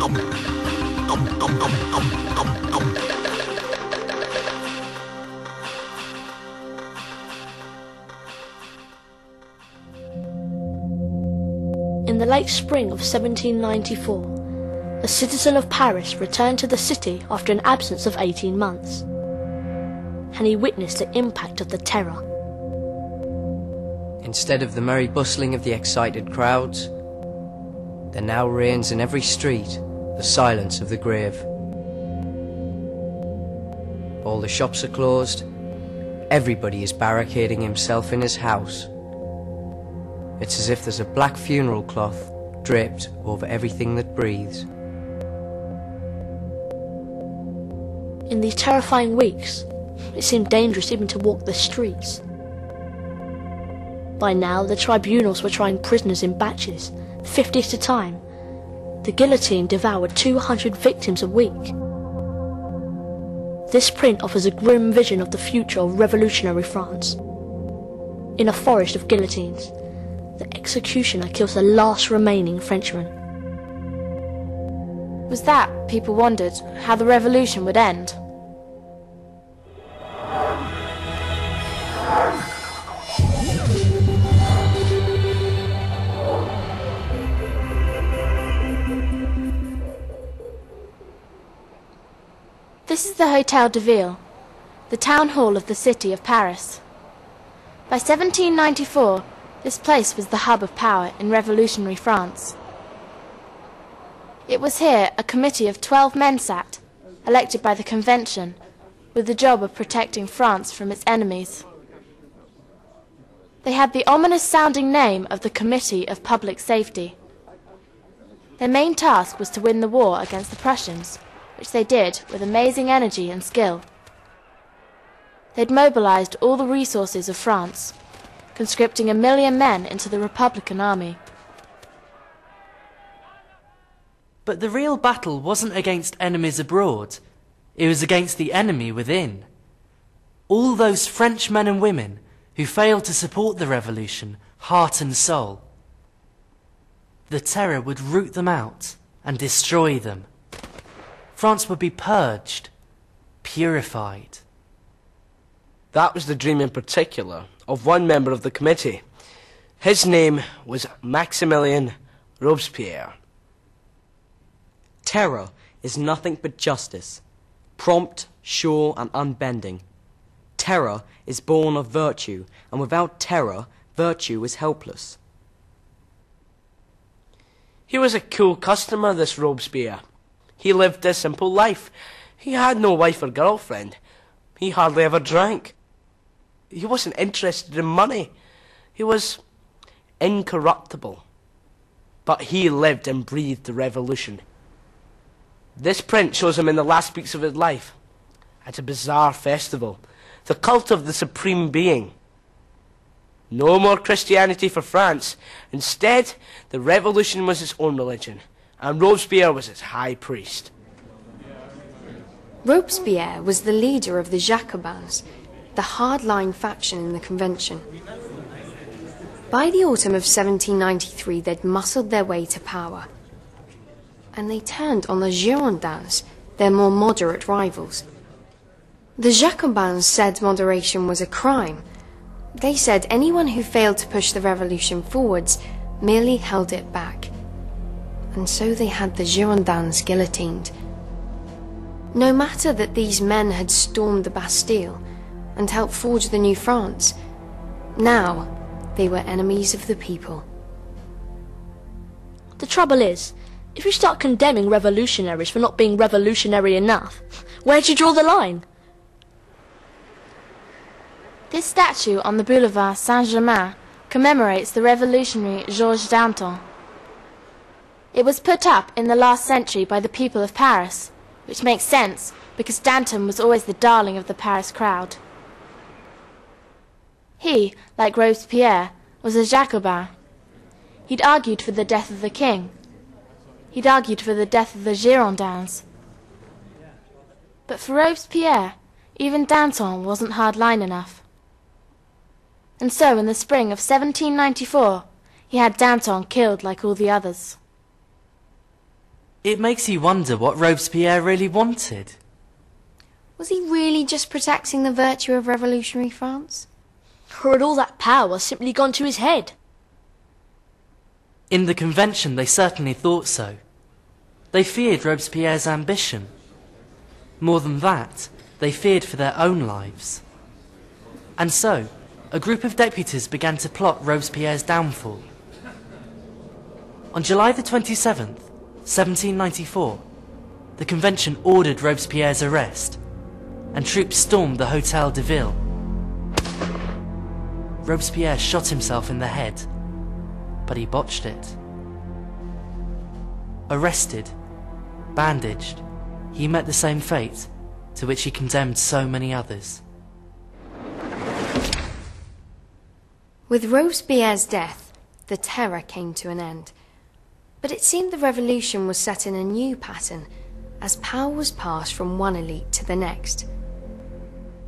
In the late spring of 1794, a citizen of Paris returned to the city after an absence of 18 months, and he witnessed the impact of the terror. Instead of the merry bustling of the excited crowds, there now reigns in every street the silence of the grave. All the shops are closed, everybody is barricading himself in his house. It's as if there's a black funeral cloth draped over everything that breathes. In these terrifying weeks, it seemed dangerous even to walk the streets. By now, the tribunals were trying prisoners in batches, 50 at a time. The guillotine devoured 200 victims a week. This print offers a grim vision of the future of revolutionary France. In a forest of guillotines, the executioner kills the last remaining Frenchman. Was that, people wondered, how the revolution would end? This is the Hôtel de Ville, the town hall of the city of Paris. By 1794, this place was the hub of power in revolutionary France. It was here a committee of 12 men sat, elected by the Convention, with the job of protecting France from its enemies. They had the ominous-sounding name of the Committee of Public Safety. Their main task was to win the war against the Prussians, which they did with amazing energy and skill. They'd mobilized all the resources of France, conscripting 1 million men into the Republican army. But the real battle wasn't against enemies abroad, it was against the enemy within. All those French men and women who failed to support the revolution, heart and soul. The terror would root them out and destroy them. France would be purged, purified. That was the dream in particular of one member of the committee. His name was Maximilien Robespierre. Terror is nothing but justice, prompt, sure and unbending. Terror is born of virtue, and without terror, virtue is helpless. He was a cool customer, this Robespierre. He lived a simple life. He had no wife or girlfriend. He hardly ever drank. He wasn't interested in money. He was incorruptible. But he lived and breathed the revolution. This print shows him in the last weeks of his life, at a bizarre festival, the cult of the Supreme Being. No more Christianity for France. Instead, the revolution was its own religion, and Robespierre was its high priest. Robespierre was the leader of the Jacobins, the hardline faction in the Convention. By the autumn of 1793, they'd muscled their way to power, and they turned on the Girondins, their more moderate rivals. The Jacobins said moderation was a crime. They said anyone who failed to push the revolution forwards merely held it back. And so they had the Girondins guillotined. No matter that these men had stormed the Bastille and helped forge the new France, now they were enemies of the people. The trouble is, if you start condemning revolutionaries for not being revolutionary enough, where do you draw the line? This statue on the boulevard Saint-Germain commemorates the revolutionary Georges Danton. It was put up in the last century by the people of Paris, which makes sense because Danton was always the darling of the Paris crowd. He, like Robespierre, was a Jacobin. He'd argued for the death of the king. He'd argued for the death of the Girondins. But for Robespierre, even Danton wasn't hardline enough. And so in the spring of 1794, he had Danton killed like all the others. It makes you wonder what Robespierre really wanted. Was he really just protecting the virtue of revolutionary France? Or had all that power simply gone to his head? In the convention, they certainly thought so. They feared Robespierre's ambition. More than that, they feared for their own lives. And so, a group of deputies began to plot Robespierre's downfall. On July the 27th, 1794, the convention ordered Robespierre's arrest, and troops stormed the Hôtel de Ville. Robespierre shot himself in the head, but he botched it. Arrested, bandaged, he met the same fate to which he condemned so many others. With Robespierre's death, the terror came to an end. But it seemed the revolution was set in a new pattern, as power was passed from one elite to the next.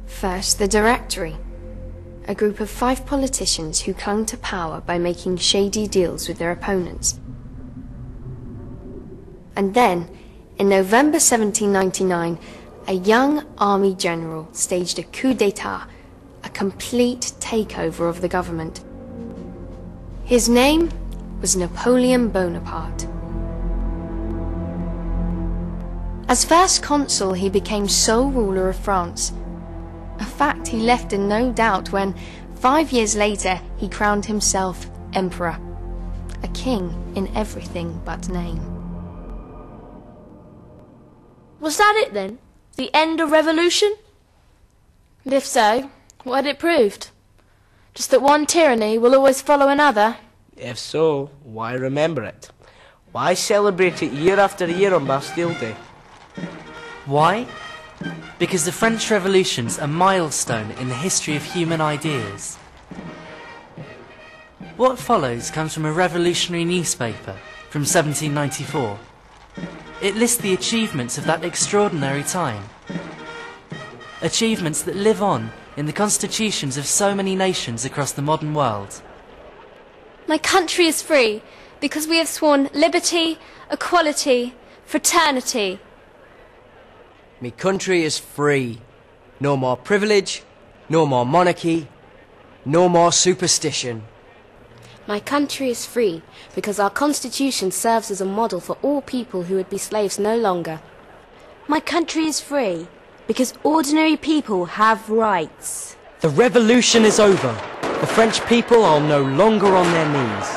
First, the Directory, a group of 5 politicians who clung to power by making shady deals with their opponents. And then, in November 1799, a young army general staged a coup d'etat, a complete takeover of the government. His name was Napoleon Bonaparte. As first consul, he became sole ruler of France, a fact he left in no doubt when, 5 years later, he crowned himself emperor, a king in everything but name. Was that it then? The end of revolution? And if so, what had it proved? Just that one tyranny will always follow another? If so, why remember it? Why celebrate it year after year on Bastille Day? Why? Because the French Revolution's a milestone in the history of human ideas. What follows comes from a revolutionary newspaper from 1794. It lists the achievements of that extraordinary time. Achievements that live on in the constitutions of so many nations across the modern world. My country is free because we have sworn liberty, equality, fraternity. Me country is free. No more privilege, no more monarchy, no more superstition. My country is free because our constitution serves as a model for all people who would be slaves no longer. My country is free because ordinary people have rights. The revolution is over. The French people are no longer on their knees.